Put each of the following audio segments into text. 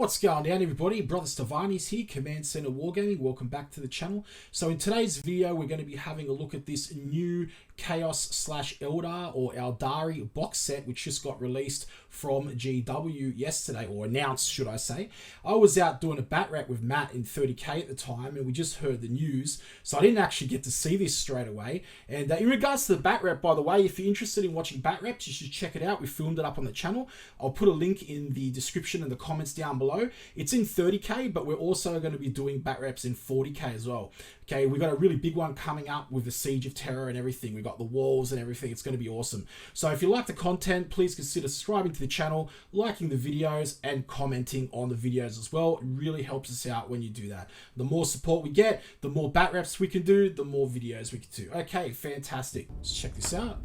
What's going on, everybody? Brother Stavanis here, Command Center Wargaming. Welcome back to the channel. So in today's video, we're going to be having a look at this new Chaos/Eldar or Eldari box set, which just got released from GW yesterday, or announced, should I say. I was out doing a bat rep with Matt in 40k at the time, and we just heard the news, so I didn't actually get to see this straight away. And in regards to the bat rep, by the way, if you're interested in watching bat reps, you should check it out. We filmed it up on the channel. I'll put a link in the description and the comments down below. It's in 30k, but we're also going to be doing bat reps in 40k as well. Okay, we've got a really big one coming up with the Siege of Terror and everything. We've got the walls and everything. It's going to be awesome. So if you like the content, please consider subscribing to the channel, liking the videos, and commenting on the videos as well. It really helps us out when you do that. The more support we get, the more bat reps we can do, the more videos we can do. Okay, fantastic. Let's check this out.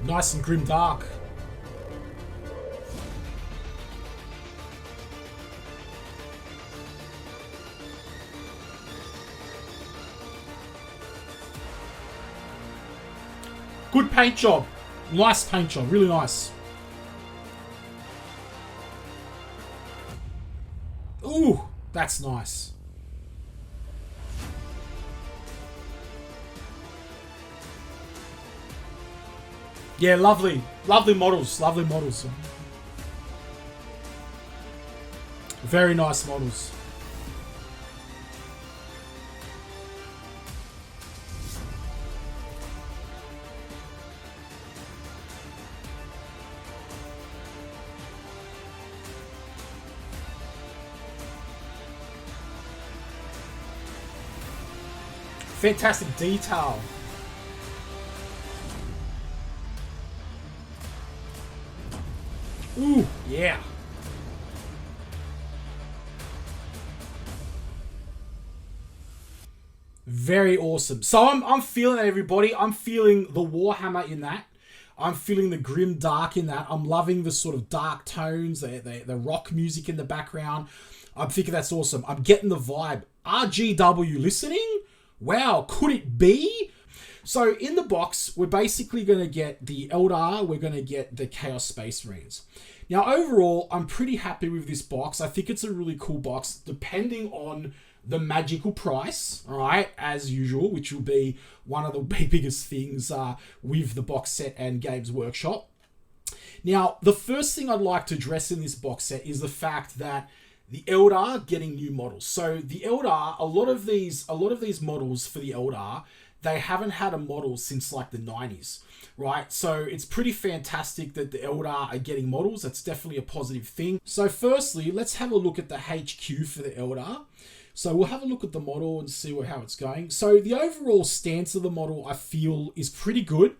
Nice and grim dark. Good paint job. Nice paint job. Really nice. Ooh, that's nice. Yeah, lovely. Lovely models. Lovely models. Very nice models. Fantastic detail. Ooh, yeah. Very awesome. So I'm feeling it, everybody. I'm feeling the Warhammer in that. I'm feeling the grim dark in that. I'm loving the sort of dark tones, the rock music in the background. I'm thinking that's awesome. I'm getting the vibe. RGW listening? Wow, could it be? So in the box, we're basically going to get the Eldar, we're going to get the Chaos Space Marines. Now overall, I'm pretty happy with this box. I think it's a really cool box, depending on the magical price, all right, as usual, which will be one of the biggest things with the box set and Games Workshop. Now, the first thing I'd like to address in this box set is the fact that the Eldar getting new models. So the Eldar, a lot of these models for the Eldar, they haven't had a model since like the 90s, right? So it's pretty fantastic that the Eldar are getting models. That's definitely a positive thing. So firstly, let's have a look at the HQ for the Eldar. So we'll have a look at the model and see how it's going. So the overall stance of the model, I feel, is pretty good,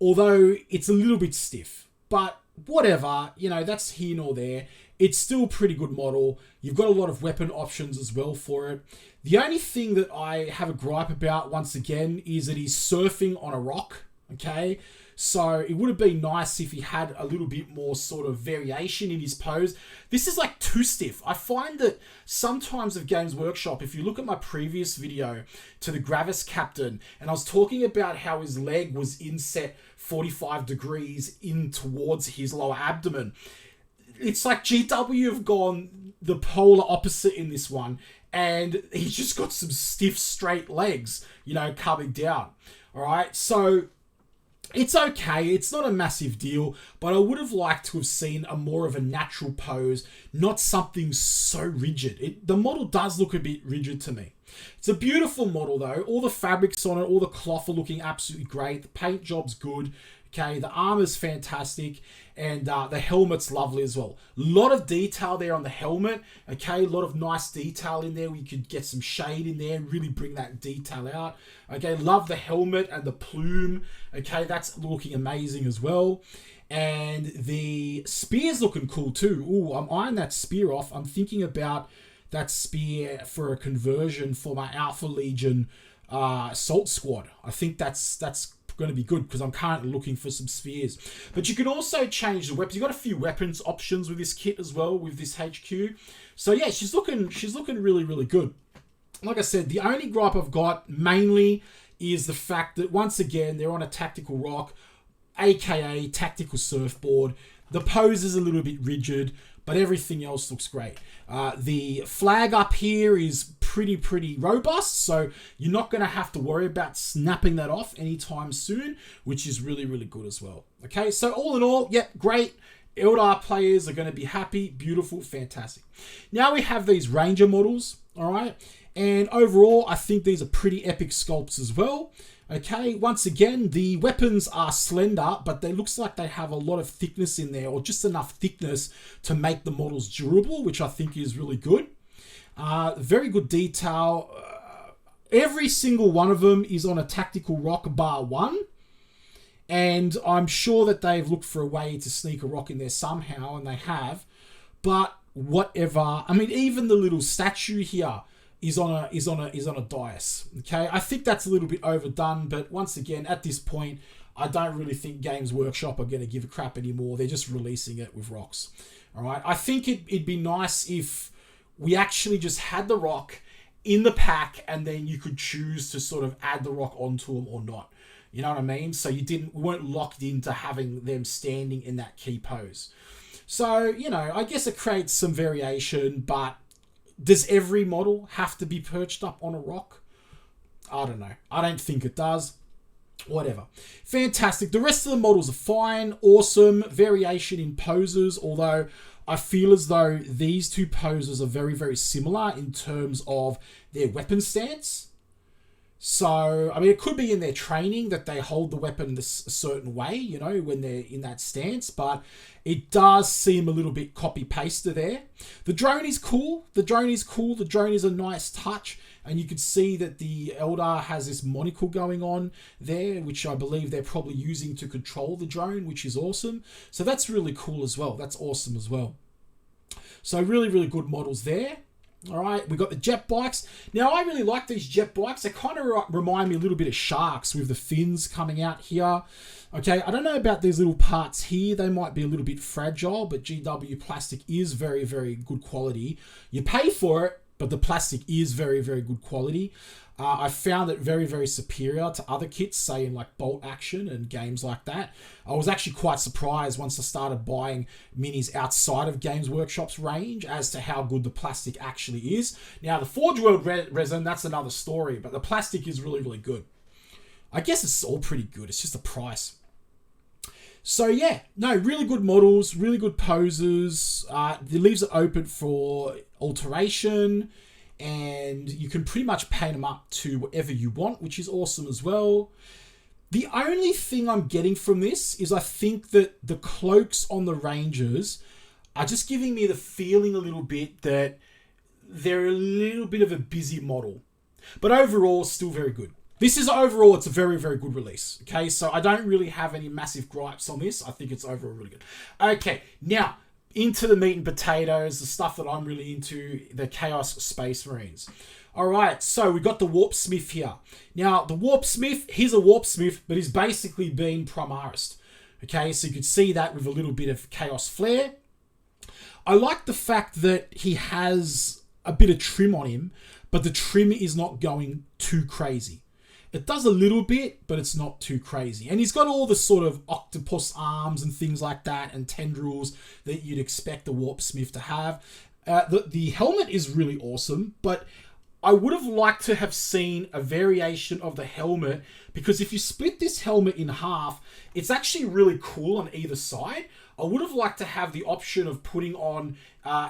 although it's a little bit stiff. But whatever, you know, that's here nor there. It's still a pretty good model. You've got a lot of weapon options as well for it. The only thing that I have a gripe about, once again, is that he's surfing on a rock, okay? So it would have been nice if he had a little bit more sort of variation in his pose. This is like too stiff. I find that sometimes with Games Workshop, if you look at my previous video to the Gravis Captain, and I was talking about how his leg was inset 45 degrees in towards his lower abdomen, it's like GW have gone the polar opposite in this one, and he's just got some stiff, straight legs, you know, coming down. All right, so it's okay. It's not a massive deal, but I would have liked to have seen a more of a natural pose, not something so rigid. The model does look a bit rigid to me. It's a beautiful model, though. All the fabrics on it, all the cloth are looking absolutely great. The paint job's good. Okay, the armor's fantastic, and the helmet's lovely as well. A lot of detail there on the helmet. Okay, a lot of nice detail in there. We could get some shade in there and really bring that detail out. Okay, love the helmet and the plume. Okay, that's looking amazing as well. And the spear's looking cool too. Ooh, I'm eyeing that spear off. I'm thinking about that spear for a conversion for my Alpha Legion assault squad. I think that's going to be good because I'm currently looking for some spears. But you can also change the weapons. You've got a few weapons options with this kit as well, with this HQ. So yeah, she's looking really, really good. like I said, the only gripe I've got mainly is the fact that, once again, they're on a tactical rock, aka tactical surfboard. The pose is a little bit rigid, but everything else looks great. The flag up here is pretty robust, so you're not going to have to worry about snapping that off anytime soon, which is really good as well. Okay, so all in all, yep, great. Eldar players are going to be happy, beautiful, fantastic. Now we have these Ranger models, all right? And overall, I think these are pretty epic sculpts as well. Okay, once again, the weapons are slender, but they looks like they have a lot of thickness in there, or just enough thickness to make the models durable, which I think is really good. Very good detail. Every single one of them is on a tactical rock bar 1. And I'm sure that they've looked for a way to sneak a rock in there somehow, and they have. But whatever. I mean, even the little statue here is on a dais. Okay, I think that's a little bit overdone, but once again, at this point, I don't really think Games Workshop are going to give a crap anymore. They're just releasing it with rocks. All right, I think it'd be nice if we actually just had the rock in the pack, and then you could choose to sort of add the rock onto them or not. You know what I mean? So we weren't locked into having them standing in that key pose. So, you know, I guess it creates some variation, but does every model have to be perched up on a rock? I don't know. I don't think it does. Whatever. Fantastic. The rest of the models are fine. Awesome. Variation in poses, although I feel as though these two poses are very similar in terms of their weapon stance. So, I mean, it could be in their training that they hold the weapon this a certain way, you know, when they're in that stance, but it does seem a little bit copy-pasted there. The drone is cool. The drone is a nice touch, and you can see that the Eldar has this monocle going on there, which I believe they're probably using to control the drone, which is awesome. So that's really cool as well. That's awesome as well. So really good models there. All right, we got the Jetbikes. Now, I really like these Jetbikes. They kind of remind me a little bit of Sharks with the fins coming out here. Okay, I don't know about these little parts here. They might be a little bit fragile, but GW plastic is very good quality. You pay for it, but the plastic is very good quality. I found it very superior to other kits, say in like Bolt Action and games like that. I was actually quite surprised once I started buying minis outside of Games Workshop's range as to how good the plastic actually is. Now, the Forge World resin, that's another story, but the plastic is really good. I guess it's all pretty good. It's just the price. So yeah, no, really good models, really good poses. It leaves it open for alteration, and you can pretty much paint them up to whatever you want, which is awesome as well. The only thing I'm getting from this is I think that the cloaks on the Rangers are just giving me the feeling a little bit that they're a little bit of a busy model. But overall, still very good. This is overall, it's a very good release. Okay, so I don't really have any massive gripes on this. I think it's overall really good. Okay, now into the meat and potatoes, the stuff that I'm really into, the Chaos Space Marines. All right, so we got the Warpsmith here. Now, the Warpsmith, he's a Warpsmith, but he's basically been Primarist. Okay, so you could see that with a little bit of Chaos flair. I like the fact that he has a bit of trim on him, but the trim is not going too crazy. It does a little bit, but it's not too crazy. And he's got all the sort of octopus arms and things like that, and tendrils that you'd expect the Warpsmith to have. The helmet is really awesome, but I would have liked to have seen a variation of the helmet, because if you split this helmet in half, it's actually really cool on either side. I would have liked to have the option of putting on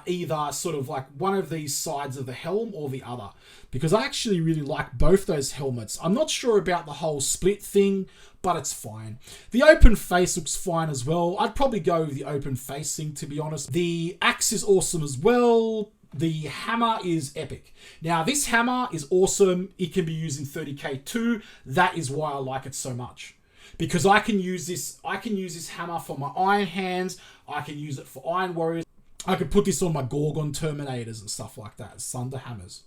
either sort of like one of these sides of the helm or the other, because I actually really like both those helmets. I'm not sure about the whole split thing, but it's fine. The open face looks fine as well. I'd probably go with the open face thing, to be honest. The axe is awesome as well. The hammer is epic. Now, this hammer is awesome. It can be used in 30k too. That is why I like it so much, because I can use this hammer for my Iron Hands. I can use it for Iron Warriors. I could put this on my Gorgon Terminators and stuff like that, Thunder Hammers.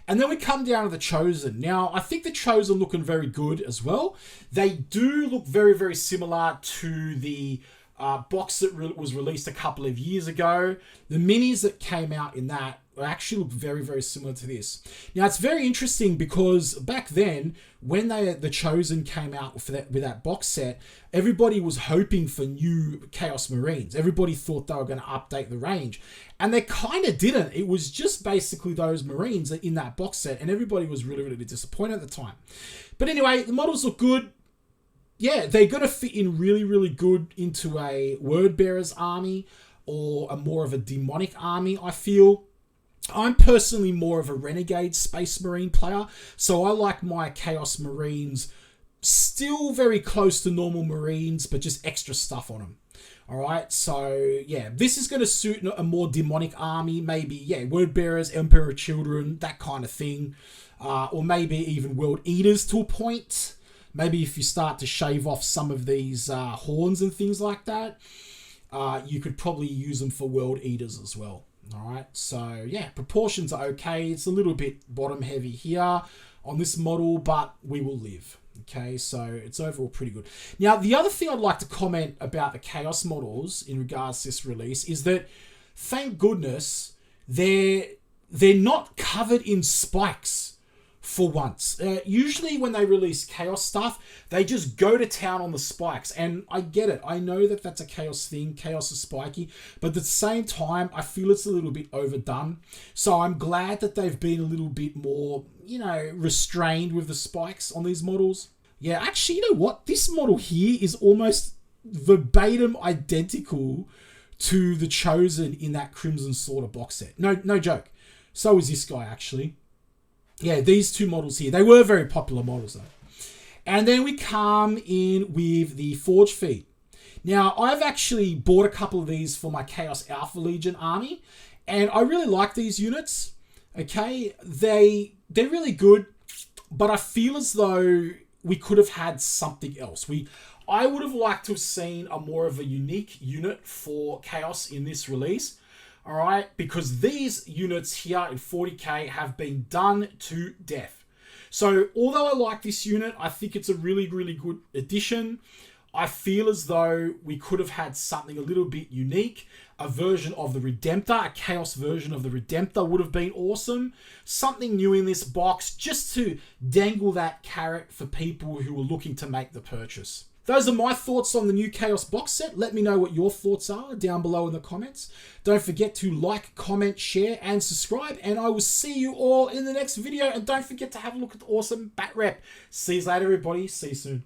And then we come down to the Chosen. Now, I think the Chosen looking very good as well. They do look very similar to the box set was released a couple of years ago. The minis that came out in that actually look very, very similar to this. Now, it's very interesting because back then, when the Chosen came out with that box set, everybody was hoping for new Chaos Marines. Everybody thought they were going to update the range. And they kind of didn't. It was just basically those Marines in that box set, and everybody was really, really disappointed at the time. But anyway, the models look good. Yeah, they're going to fit in really, really good into a Word Bearer's army or a more of a demonic army, I feel. I'm personally more of a Renegade Space Marine player, so I like my Chaos Marines still very close to normal Marines, but just extra stuff on them. Alright, so yeah, this is going to suit a more demonic army, maybe, yeah, Word Bearers, Emperor Children, that kind of thing. Or maybe even World Eaters to a point. Maybe if you start to shave off some of these horns and things like that, you could probably use them for World Eaters as well. Alright, so yeah, proportions are okay. It's a little bit bottom heavy here on this model, but we will live. Okay, so it's overall pretty good. Now, the other thing I'd like to comment about the Chaos models in regards to this release is that, thank goodness, they're not covered in spikes for once. Usually when they release Chaos stuff, they just go to town on the spikes. And I get it. I know that that's a Chaos thing. Chaos is spiky. But at the same time, I feel it's a little bit overdone. So I'm glad that they've been a little bit more, restrained with the spikes on these models. Yeah, actually, you know what? This model here is almost verbatim identical to the Chosen in that Crimson Slaughter box set. No joke. So is this guy, actually. Yeah, these two models here. They were very popular models, though. And then we come in with the Forge Feed. Now, I've actually bought a couple of these for my Chaos Alpha Legion army. And I really like these units. Okay, they're really good. But I feel as though we could have had something else. I would have liked to have seen a more of a unique unit for Chaos in this release. Alright, because these units here in 40k have been done to death. So, although I like this unit, I think it's a really, really good addition. I feel as though we could have had something a little bit unique. A version of the Redemptor, a Chaos version of the Redemptor would have been awesome. Something new in this box, just to dangle that carrot for people who are looking to make the purchase. Those are my thoughts on the new Chaos box set. Let me know what your thoughts are down below in the comments. Don't forget to like, comment, share, and subscribe. And I will see you all in the next video. And don't forget to have a look at the awesome Bat Rep. See you later, everybody. See you soon.